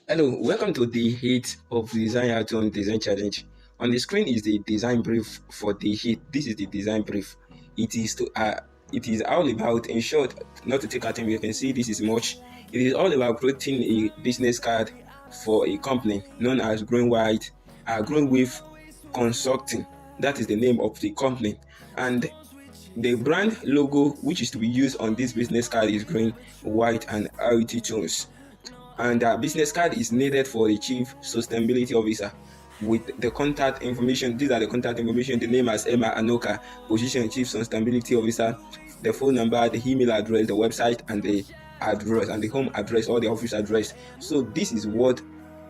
Hello, welcome to the heat of the DESIGN-ATHON design challenge. On the screen is the design brief for the heat. This is the design brief. It is all about, in short, not to take our time, you can see this is much. It is all about creating a business card for a company known as Greenwave Consulting. That is the name of the company. And the brand logo which is to be used on this business card is green, white, and RT tones. And business card is needed for the Chief Sustainability Officer with the contact information. These are the contact information: the name as 𝗪𝗛𝗔𝗏, position Chief Sustainability Officer, the phone number, the email address, the website, and the address, and the home address or the office address. So this is what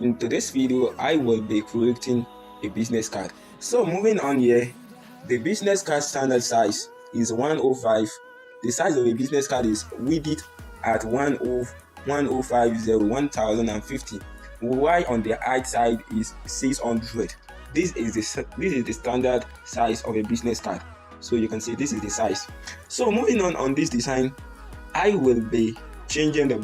in today's video I will be creating a business card. So moving on here, the business card standard size is 105. The size of a business card is width at 1050, while on the height side is 600. This is the standard size of a business card. So you can see this is the size. So moving on this design, I will be changing the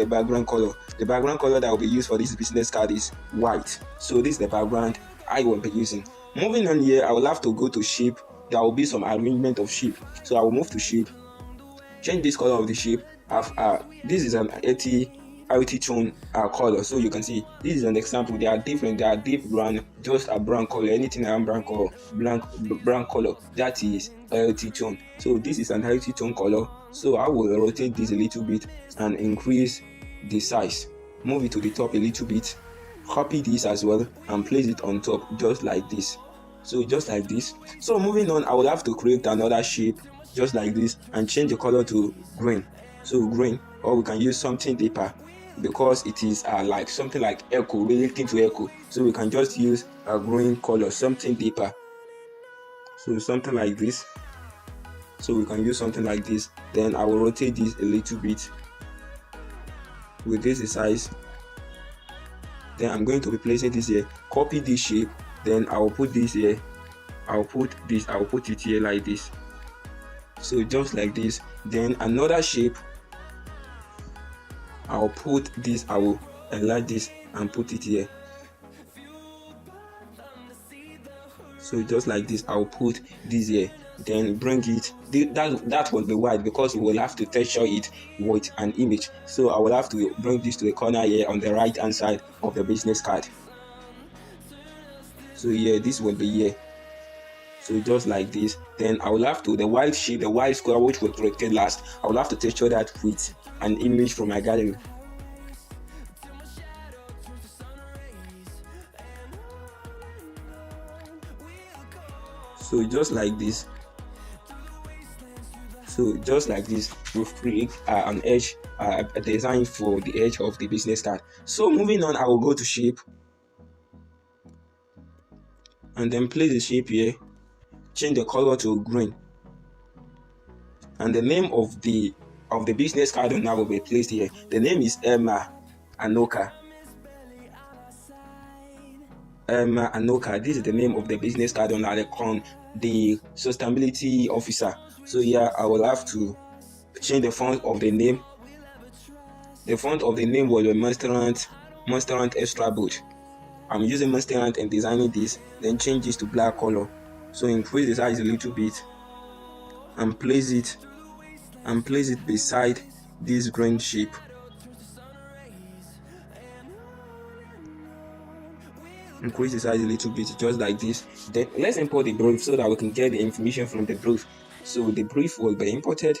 background color. The background color that will be used for this business card is white. So this is the background I will be using. Moving on here, I will have to go to shape. There will be some arrangement of shape. So I will move to shape, change this color of the shape. This is an RT tone color. So you can see this is an example. They are different. They are deep brown, just a brown color. Anything around brown color, brown color, that is RT tone. So this is an RT tone color. So I will rotate this a little bit and increase the size. Move it to the top a little bit. Copy this as well and place it on top, just like this. So just like this. So moving on, I will have to create another shape just like this and change the color to green. So green, or we can use something deeper because it is like something like echo, relating to echo. So we can just use a green color, something deeper. So something like this. So we can use something like this. Then I will rotate this a little bit with this size. Then I'm going to be placing this here. Copy this shape. Then I will put this here. I will put it here like this. So just like this. Then another shape, I'll put this, I will enlarge this and put it here. So just like this, I'll put this here. Then bring it, that will be white because we will have to texture it with an image. So I will have to bring this to the corner here on the right hand side of the business card. So here, this will be here. So just like this. Then I will have to, the white sheet, the white square which was created last, I will have to texture that with an image from my gallery. So just like this. So just like this, we've created an edge, a design for the edge of the business card. So moving on, I will go to shape and then place the shape here. Change the color to green, and the name of the business card now will be placed here. The name is 𝗪𝗛𝗔𝗏𝗪𝗛𝗪. This is the name of the business card on the sustainability officer. So here I will have to change the font of the name. The font of the name will be 𝗪𝗛𝗪𝗛𝗪𝗛 extra bold. I'm using 𝗪𝗛𝗪 and designing this. Then change this to black color. So increase the size a little bit and place it beside this green shape. Increase the size a little bit, just like this. Then let's import the brief so that we can get the information from the brief. So the brief will be imported.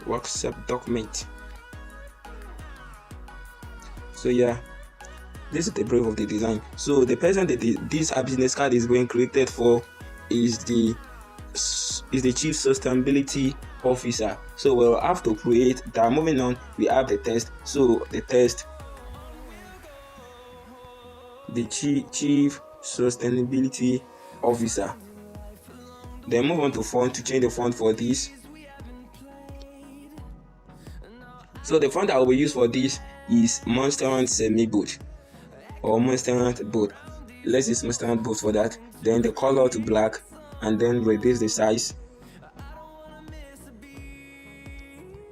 Workshop document. So yeah, this is the brief of the design. So the person that this business card is being created for is the Chief Sustainability Officer. So we'll have to create that. Moving on, we have the text. So the text, the Chief Sustainability Officer. Then move on to font to change the font for this. So the font that will be used for this is 𝗪𝗪𝗪𝗪 semi-bold or 𝗪𝗪𝗪𝗪𝗪 bold. Let's use 𝗪𝗪𝗪𝗪𝗪 bold for that. Then the color to black and then reduce the size.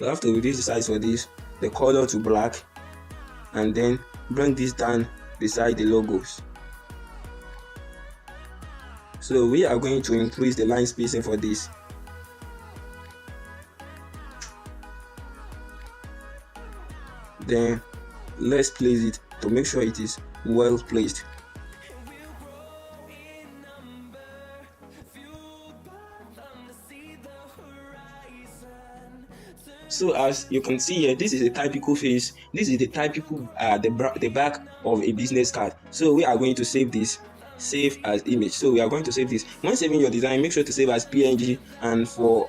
We have to reduce the size for this, the color to black, and then bring this down beside the logos. So we are going to increase the line spacing for this. Then let's place it to make sure it is well placed. So as you can see here, this is a typical face. This is the typical the back of a business card. So we are going to save this, save as image. So we are going to save this. When saving your design, make sure to save as PNG, and for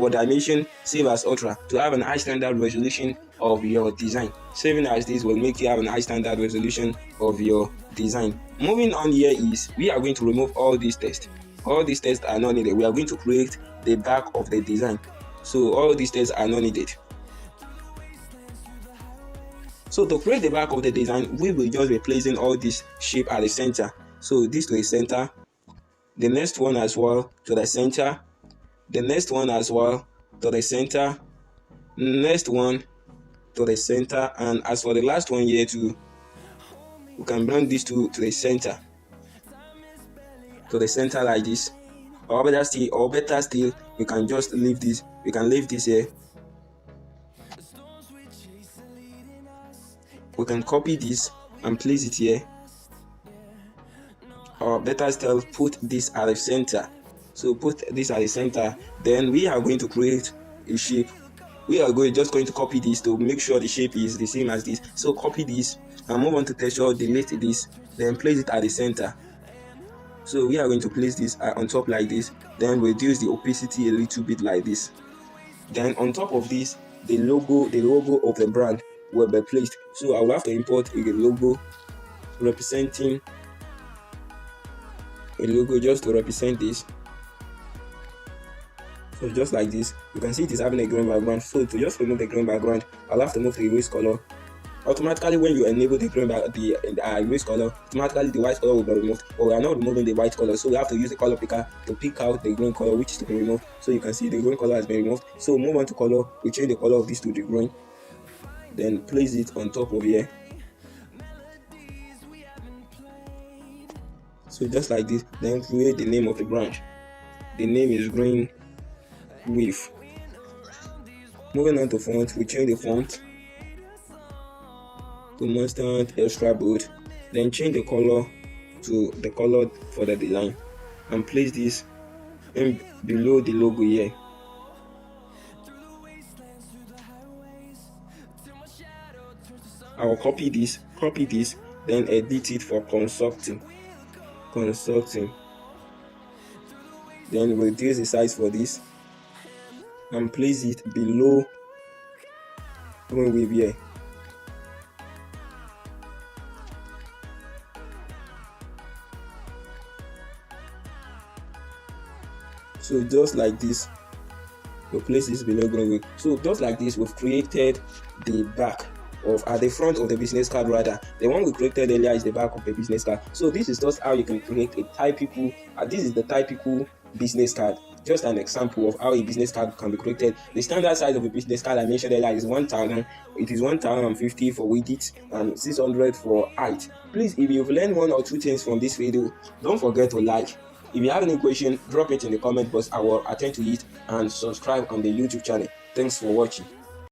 dimension, save as ultra to have an high standard resolution of your design. Saving as this will make you have an high standard resolution of your design. Moving on here is we are going to remove all these tests. All these tests are not needed. We are going to create the back of the design. So all these tests are not needed. So to create the back of the design, we will just be placing all this shape at the center. So this to the center, the next one as well to the center, the next one as well to the center, next one to the center, and as for the last one here too, we can bring this to the center. To the center like this. Or better still, we can just leave this. We can leave this here. We can copy this and place it here. Or better still, put this at the center. So put this at the center. Then we are going to create a shape. We are just going to copy this to make sure the shape is the same as this. So copy this and move on to texture, delete this, then place it at the center. So we are going to place this on top like this, then reduce the opacity a little bit like this. Then on top of this, the logo of the brand will be placed. So I will have to import a logo representing a logo just to represent this. So just like this, you can see it is having a green background. So to just remove the green background, I'll have to move the erase color. Automatically, when you enable the green erase color, automatically the white color will be removed. But we are not removing the white color, so we have to use the color picker to pick out the green color which is to be removed. So you can see the green color has been removed. So move on to color. We change the color of this to the green, then place it on top of here. So just like this, then create the name of the branch. The name is Green Wave. Moving on to font, we change the font to Mustard Extra Bold, then change the color to the color for the design and place this in below the logo here. I will copy this, then edit it for constructing. Then reduce the size for this and place it below Green Wave here. So just like this, we'll place this below Green Wave. So just like this, we've created the back of at the front of the business card rather. The one we created earlier is the back of the business card. So this is just how you can create a typical. This is the typical business card. Just an example of how a business card can be created. The standard size of a business card I mentioned earlier is 1000. It is 1050 for width and 600 for height. Please, if you've learned one or two things from this video, don't forget to like. If you have any question, drop it in the comment box. I will attend to it, and subscribe on the YouTube channel. Thanks for watching.